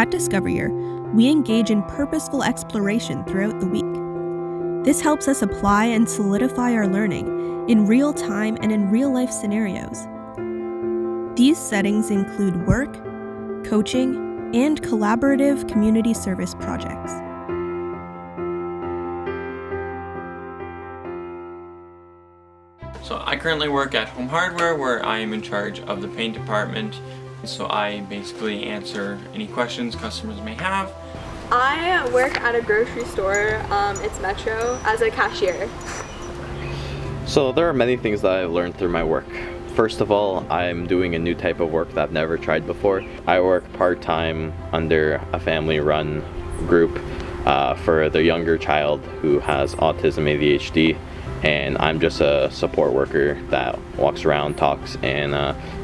At Discover Year, we engage in purposeful exploration throughout the week. This helps us apply and solidify our learning in real time and in real-life scenarios. These settings include work, coaching, and collaborative community service projects. So I currently work at Home Hardware, where I am in charge of the paint department. So I basically answer any questions customers may have. I work at a grocery store, it's Metro, as a cashier. So there are many things that I've learned through my work. First of all, I'm doing a new type of work that I've never tried before. I work part-time under a family-run group for the younger child who has autism, ADHD, and I'm just a support worker that walks around, talks, and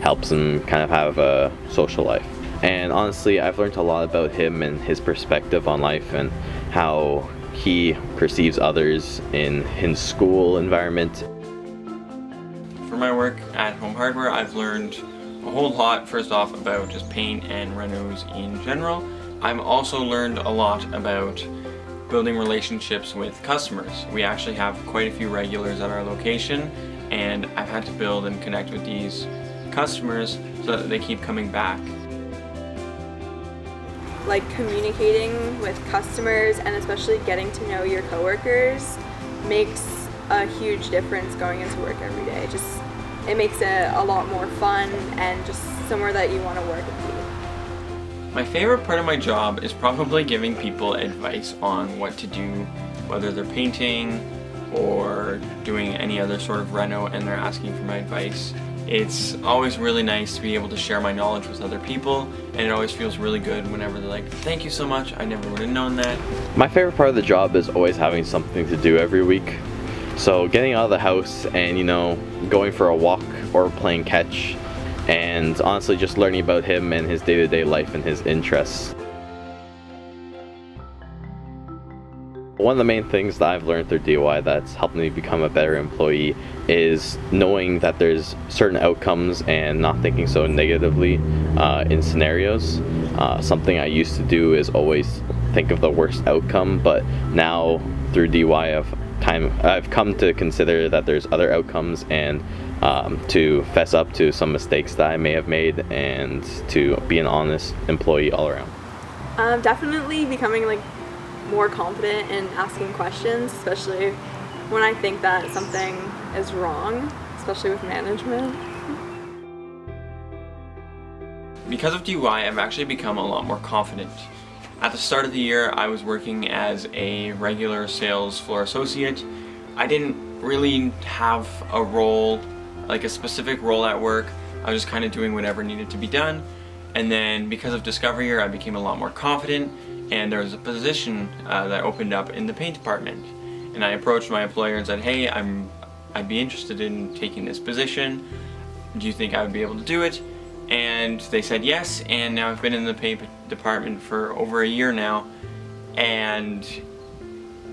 helps him kind of have a social life. And honestly, I've learned a lot about him and his perspective on life and how he perceives others in his school environment. For my work at Home Hardware, I've learned a whole lot, first off, about just paint and renos in general. I've also learned a lot about building relationships with customers. We actually have quite a few regulars at our location, and I've had to build and connect with these customers so that they keep coming back. Like communicating with customers and especially getting to know your coworkers makes a huge difference going into work every day. It makes it a lot more fun and just somewhere that you want to work and be. My favorite part of my job is probably giving people advice on what to do, whether they're painting or doing any other sort of reno and they're asking for my advice. It's always really nice to be able to share my knowledge with other people, and it always feels really good whenever they're like, "Thank you so much, I never would have known that." My favorite part of the job is always having something to do every week. So getting out of the house and, going for a walk or playing catch, and honestly just learning about him and his day-to-day life and his interests. One of the main things that I've learned through DIY that's helped me become a better employee is knowing that there's certain outcomes and not thinking so negatively in scenarios. Something I used to do is always think of the worst outcome, but now through DIY I've come to consider that there's other outcomes and to fess up to some mistakes that I may have made and to be an honest employee all around. Definitely becoming more confident in asking questions, especially when I think that something is wrong, especially with management. Because of DIY, I've actually become a lot more confident. At the start of the year, I was working as a regular sales floor associate. I didn't really have a role, like a specific role at work. I was just kind of doing whatever needed to be done. And then because of Discover Year, I became a lot more confident, and there was a position that opened up in the paint department. And I approached my employer and said, "Hey, I'd be interested in taking this position. Do you think I would be able to do it?" And they said yes, and now I've been in the paint department for over a year now, and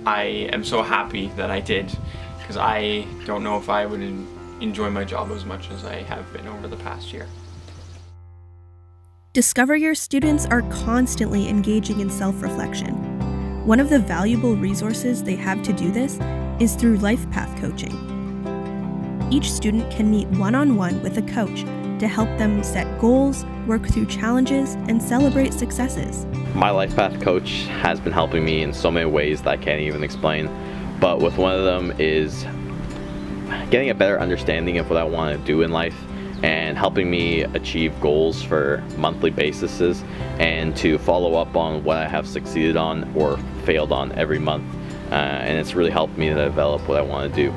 I am so happy that I did, because I don't know if I would enjoy my job as much as I have been over the past year. Discover Year students are constantly engaging in self-reflection. One of the valuable resources they have to do this is through life path coaching. Each student can meet one-on-one with a coach to help them set goals, work through challenges, and celebrate successes. My life path coach has been helping me in so many ways that I can't even explain, but with one of them is getting a better understanding of what I want to do in life and helping me achieve goals for monthly basis and to follow up on what I have succeeded on or failed on every month. And it's really helped me to develop what I want to do.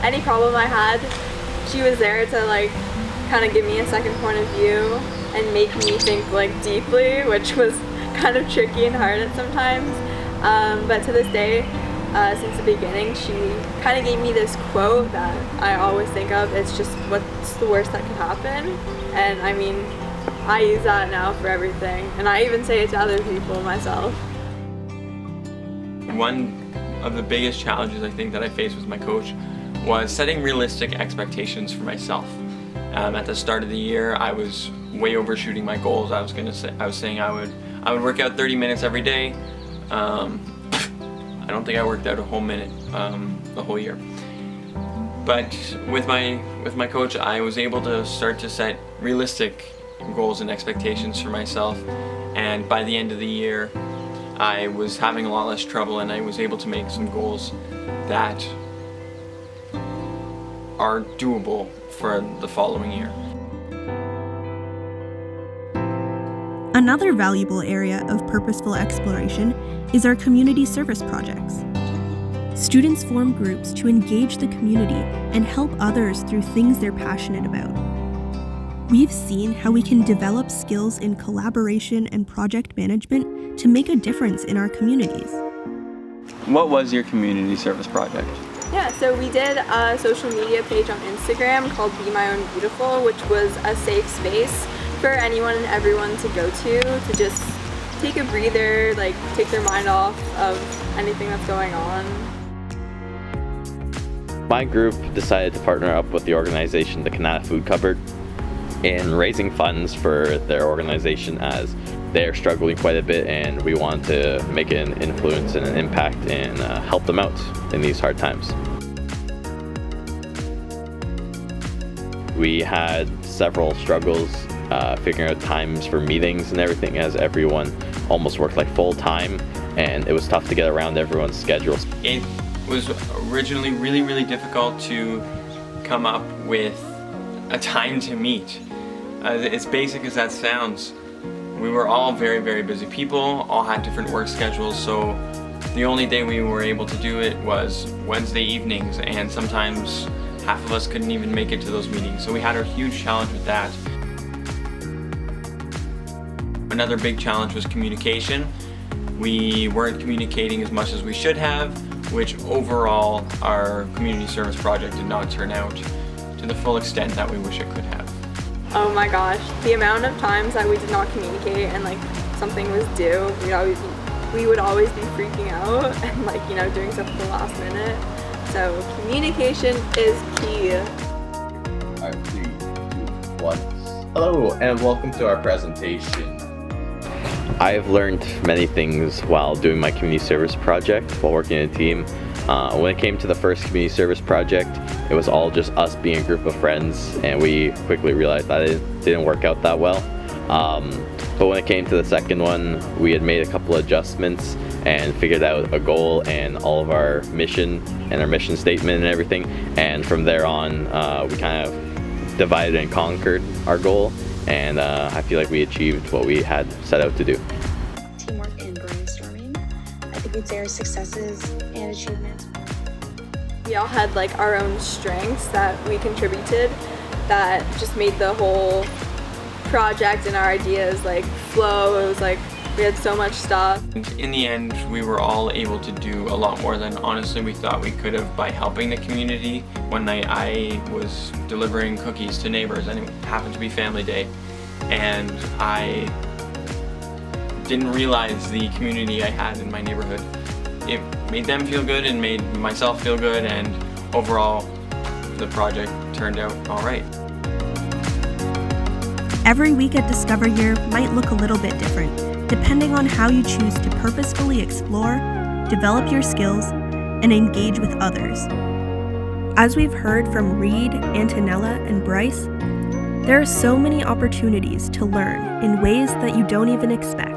Any problem I had, she was there to kind of give me a second point of view and make me think deeply, which was kind of tricky and hard at sometimes. But to this day, since the beginning, she kind of gave me this quote that I always think of. It's just, what's the worst that could happen? And I mean, I use that now for everything, and I even say it to other people myself. One of the biggest challenges I think that I faced with my coach was setting realistic expectations for myself. At the start of the year, I was way overshooting my goals. I was saying I would work out 30 minutes every day. I don't think I worked out a whole minute the whole year. But with my coach, I was able to start to set realistic goals and expectations for myself, and by the end of the year I was having a lot less trouble, and I was able to make some goals that are doable for the following year. Another valuable area of purposeful exploration is our community service projects. Students form groups to engage the community and help others through things they're passionate about. We've seen how we can develop skills in collaboration and project management to make a difference in our communities. What was your community service project? Yeah, so we did a social media page on Instagram called Be My Own Beautiful, which was a safe space for anyone and everyone to go to just take a breather, like take their mind off of anything that's going on. My group decided to partner up with the organization, the Canada Food Cupboard, in raising funds for their organization, as they're struggling quite a bit, and we want to make an influence and an impact and help them out in these hard times. We had several struggles figuring out times for meetings and everything, as everyone almost worked like full time, and it was tough to get around everyone's schedules. It was originally really difficult to come up with a time to meet. As basic as that sounds, we were all very busy people, all had different work schedules, so the only day we were able to do it was Wednesday evenings, and sometimes half of us couldn't even make it to those meetings, so we had a huge challenge with that. Another big challenge was communication. We weren't communicating as much as we should have, which overall our community service project did not turn out to the full extent that we wish it could have. Oh my gosh, the amount of times that we did not communicate and like something was due, we would always be freaking out and like, doing stuff at the last minute. So communication is key. Alright, 3, 2, 1. Hello and welcome to our presentation. I've learned many things while doing my community service project, while working in a team. When it came to the first community service project, it was all just us being a group of friends, and we quickly realized that it didn't work out that well. But when it came to the second one, we had made a couple adjustments and figured out a goal and all of our mission and our mission statement and everything. And from there on, we kind of divided and conquered our goal, and I feel like we achieved what we had set out to do. Teamwork and brainstorming. I think we'd say our successes and achievements. We all had like our own strengths that we contributed that just made the whole project and our ideas like flow. It was like we had so much stuff. In the end, we were all able to do a lot more than honestly we thought we could have by helping the community. One night I was delivering cookies to neighbors, and it happened to be family day, and I didn't realize the community I had in my neighborhood. It made them feel good and made myself feel good, and overall the project turned out all right. Every week at Discover Year might look a little bit different, depending on how you choose to purposefully explore, develop your skills, and engage with others. As we've heard from Reid, Antonella, and Bryce, there are so many opportunities to learn in ways that you don't even expect.